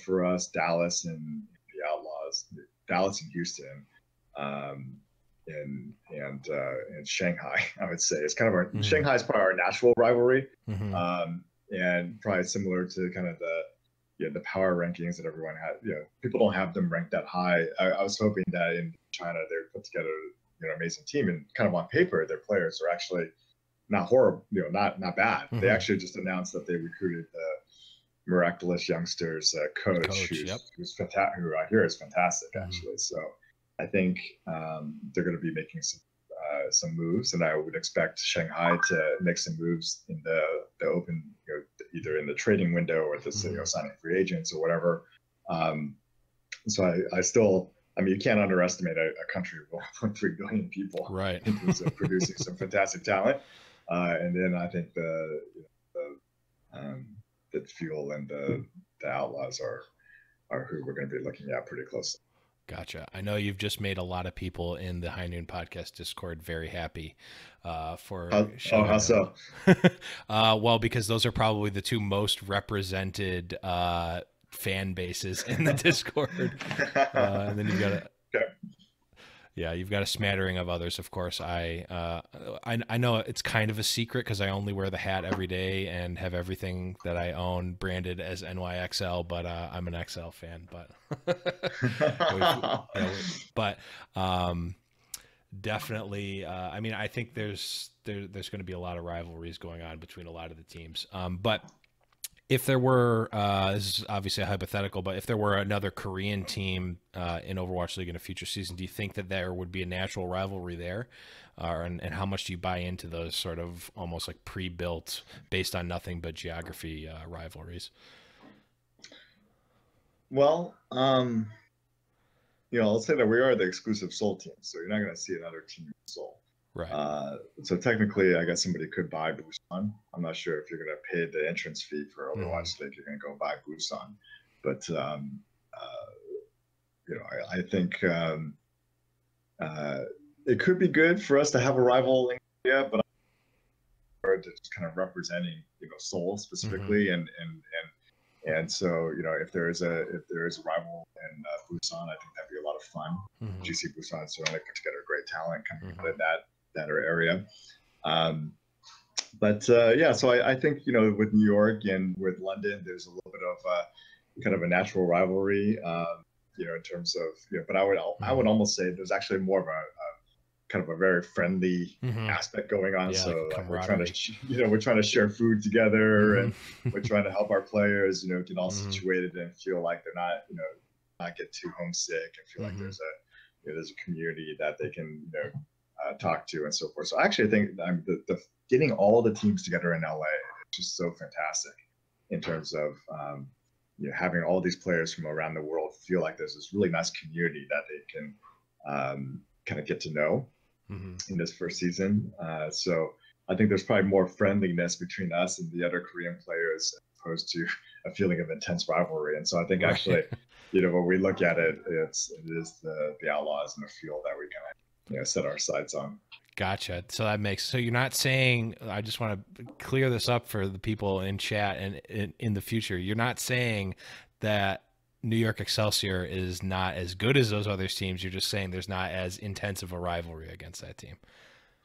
for us, Dallas and the Outlaws, Dallas and Houston, and Shanghai, I would say it's kind of our Shanghai is probably our natural rivalry. And probably similar to kind of the power rankings that everyone had. People don't have them ranked that high. I was hoping that in China they would put together an amazing team, and kind of on paper their players are actually not horrible, not bad. They actually just announced that they recruited the miraculous youngsters coach who's fantastic, who I hear is fantastic actually. So I think they're going to be making some moves, and I would expect Shanghai to make some moves in the open, either in the trading window or the signing free agents or whatever. So I mean, you can't underestimate a country of 1.3 billion people, right? In terms of producing some fantastic talent, and then I think the Fuel and the Outlaws are who we're going to be looking at pretty closely. Gotcha. I know you've just made a lot of people in the High Noon Podcast Discord very happy for how so? Well, because those are probably the two most represented fan bases in the Discord. And then you've got Yeah, you've got a smattering of others, of course. I know it's kind of a secret because I only wear the hat every day and have everything that I own branded as NYXL, but I'm an XL fan. But but definitely, I mean, I think there's going to be a lot of rivalries going on between a lot of the teams. But if there were, this is obviously a hypothetical, but if there were another Korean team in Overwatch League in a future season, do you think that there would be a natural rivalry there? And how much do you buy into those sort of almost like pre-built, based on nothing but geography rivalries? Well, let's say that we are the exclusive Seoul team, so you're not going to see another team in Seoul. Right. So technically, I guess somebody could buy Busan. I'm not sure if you're going to pay the entrance fee for Overwatch League. You're going to go buy Busan, but I think it could be good for us to have a rival in Korea, but I'm just kind of representing Seoul specifically, and so if there is a rival in Busan, I think that'd be a lot of fun. GC Busan certainly put together great talent coming out of that area. So I think with New York and with London, there's a little bit of kind of a natural rivalry, in terms of but I would almost say there's actually more of a kind of a very friendly aspect going on. Yeah, so like we're trying to we're trying to share food together, and we're trying to help our players get all situated and feel like they're not get too homesick, and feel like there's a community that they can talk to and so forth. So I actually think the getting all the teams together in LA is just so fantastic in terms of having all these players from around the world feel like there's this really nice community that they can kind of get to know in this first season. So I think there's probably more friendliness between us and the other Korean players, as opposed to a feeling of intense rivalry. And so I think actually, when we look at it, it is the Outlaws and the field that we kind of set our sights on. Gotcha. So you're not saying, I just want to clear this up for the people in chat and in the future, you're not saying that New York Excelsior is not as good as those other teams. You're just saying there's not as intense of a rivalry against that team.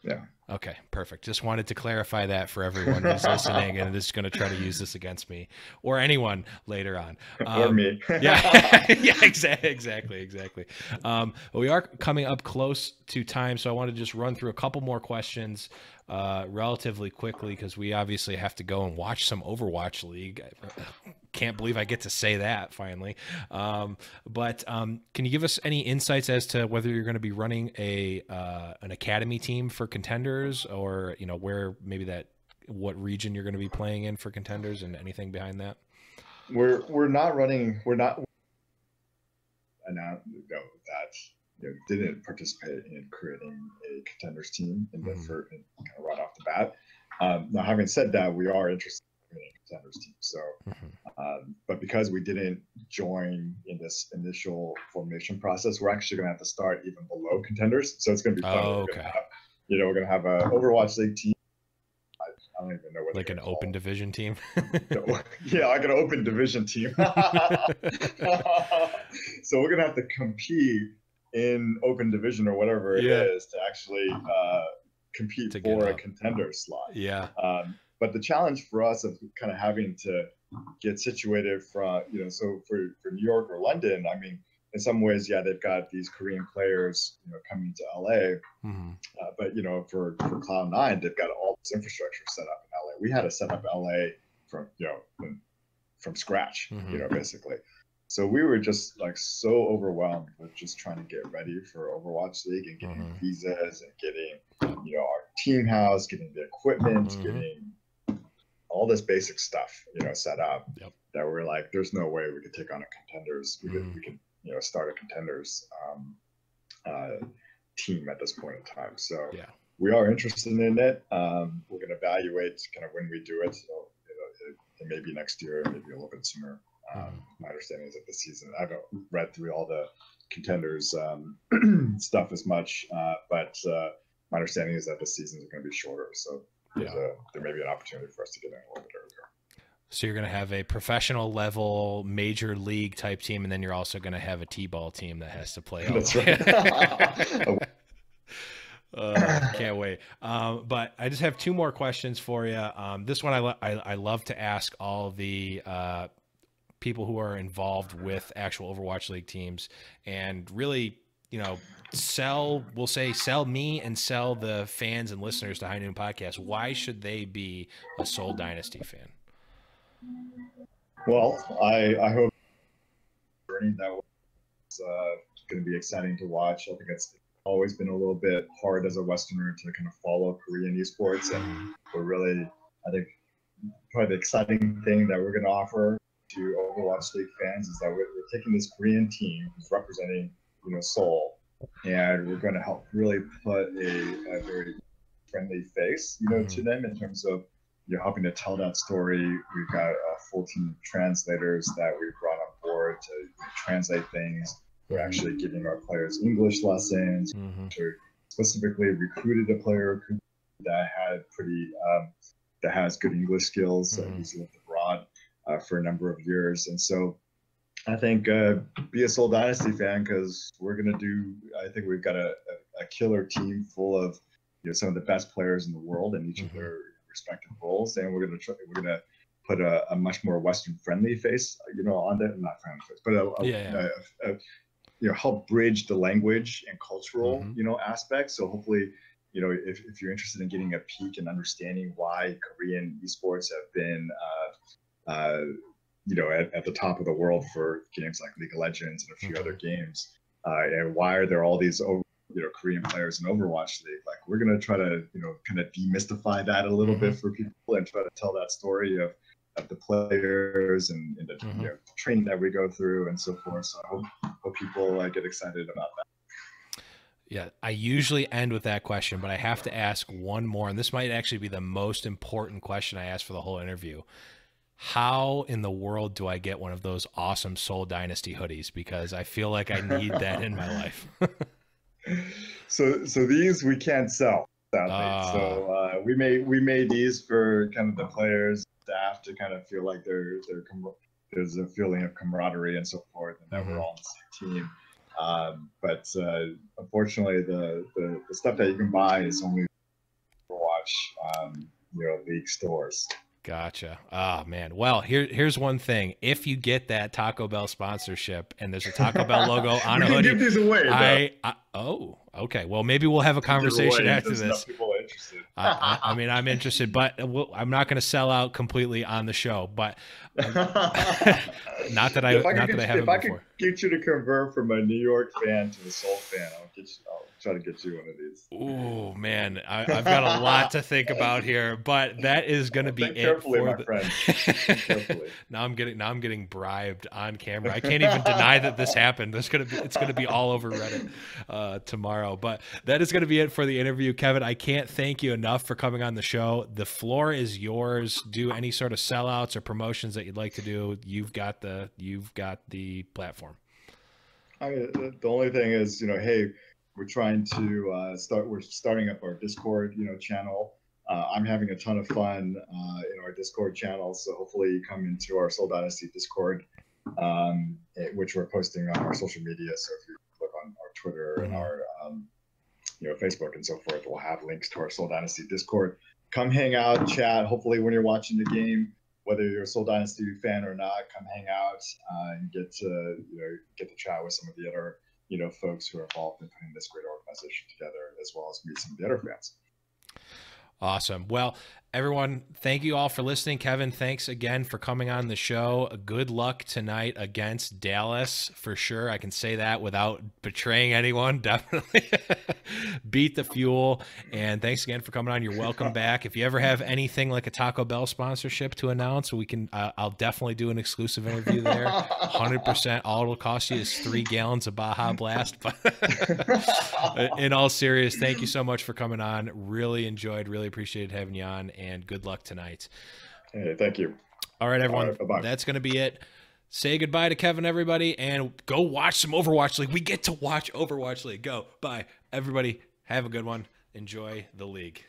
Yeah. Okay, perfect. Just wanted to clarify that for everyone who's listening and is going to try to use this against me or anyone later on. Or me. Yeah, yeah, exactly. But we are coming up close to time, so I want to just run through a couple more questions relatively quickly, because we obviously have to go and watch some Overwatch League. Can't believe I get to say that finally. But can you give us any insights as to whether you're going to be running an academy team for Contenders, or where maybe what region you're going to be playing in for Contenders, and anything behind that? We're not running. We're not. I now know that didn't participate in creating a Contenders team in the first, kind of right off the bat. Now, having said that, we are interested in creating a Contenders team. So, but because we didn't join in this initial formation process, we're actually going to have to start even below Contenders. So it's going to be fun. Oh, okay. We're going to have an Overwatch League team. I don't even know what, like an open division team. Yeah, like an open division team. So we're gonna have to compete in open division or whatever it is to actually compete for a Contender slot. Yeah. But the challenge for us of kind of having to get situated from so for New York or London, I mean, in some ways, they've got these Korean players, coming to LA. But for Cloud9, they've got all this infrastructure set up in LA. We had to set up LA from scratch, basically. So we were just like so overwhelmed with just trying to get ready for Overwatch League and getting visas and getting our team house, getting the equipment, getting all this basic stuff set up. That we're like, there's no way we could take on a Contenders. We could start a Contenders team at this point in time. So we are interested in it. We're going to evaluate kind of when we do it. So it may be next year, maybe a little bit sooner. My understanding is that this season, I haven't read through all the Contenders stuff as much, but my understanding is that the seasons are going to be shorter. So there may be an opportunity for us to get in a little bit earlier. So you're going to have a professional level major league type team, and then you're also going to have a T-ball team that has to play. That's right. Can't wait. But I just have two more questions for you. This one I love to ask all the people who are involved with actual Overwatch League teams, and really, sell me and sell the fans and listeners to High Noon Podcast. Why should they be a Seoul Dynasty fan? Well, I hope that was going to be exciting to watch. I think it's always been a little bit hard as a Westerner to kind of follow Korean esports, and we're really, I think, probably the exciting thing that we're going to offer to Overwatch League fans is that we're taking this Korean team who's representing, Seoul, and we're going to help really put a very friendly face, to them in terms of helping to tell that story. We've got a full team of translators that we've brought on board to translate things. We're actually giving our players English lessons. We specifically recruited a player that has good English skills. He's lived abroad for a number of years, and so I think be a Seoul Dynasty fan, because I think we've got a killer team full of some of the best players in the world in each of their respective roles, and we're gonna put a much more Western friendly face, on that, not friendly face, but help bridge the language and cultural, aspects. So hopefully, if you're interested in getting a peek and understanding why Korean esports have been, at the top of the world for games like League of Legends and a few other games, and why are there all these Korean players in Overwatch League, like we're going to try to kind of demystify that a little bit for people and try to tell that story of the players and the training that we go through and so forth. So I hope people get excited about that. Yeah, I usually end with that question, but I have to ask one more, and this might actually be the most important question I ask for the whole interview. How in the world do I get one of those awesome Seoul Dynasty hoodies? Because I feel like I need that in my life. So these we can't sell, sadly. So we made these for kind of the players, staff, to kind of feel like there's a feeling of camaraderie and so forth, and that we're all on the same team. But unfortunately, the stuff that you can buy is only Overwatch League stores. Gotcha. Oh man. Well, here's one thing. If you get that Taco Bell sponsorship and there's a Taco Bell logo on a hoodie, give these away. Okay. Well, maybe we'll have a conversation after this. People are interested. I mean, I'm interested, but I'm not going to sell out completely on the show. But not that I haven't before. If I could get you to convert from a New York fan to a Seoul fan, I'll try to get you one of these. Oh man, I've got a lot to think about here, but that is going to be it. Carefully, my friend. Carefully. Now I'm getting bribed on camera. I can't even deny that this happened. It's going to be all over Reddit tomorrow. But that is going to be it for the interview, Kevin. I can't thank you enough for coming on the show. The floor is yours. Do any sort of sellouts or promotions that you'd like to do. You've got the platform. I mean, the only thing is, hey, we're trying to we're starting up our Discord, channel. I'm having a ton of fun in our Discord channel. So hopefully you come into our Seoul Dynasty Discord, which we're posting on our social media. So if you look on our Twitter and our Facebook and so forth, we'll have links to our Seoul Dynasty Discord. Come hang out, chat. Hopefully when you're watching the game, whether you're a Seoul Dynasty fan or not, come hang out and get to chat with some of the other folks who are involved in putting this great organization together, as well as meet some of the other fans. Awesome. Well, everyone, thank you all for listening. Kevin, thanks again for coming on the show. Good luck tonight against Dallas, for sure. I can say that without betraying anyone. Definitely beat the fuel. And thanks again for coming on. You're welcome back. If you ever have anything like a Taco Bell sponsorship to announce, we can. I'll definitely do an exclusive interview there. 100%. All it'll cost you is 3 gallons of Baja Blast. But in all serious, thank you so much for coming on. Really enjoyed. Really appreciated having you on. And good luck tonight. Hey, thank you. All right, everyone. All right, that's going to be it. Say goodbye to Kevin, everybody, and go watch some Overwatch League. We get to watch Overwatch League. Go. Bye. Everybody, have a good one. Enjoy the league.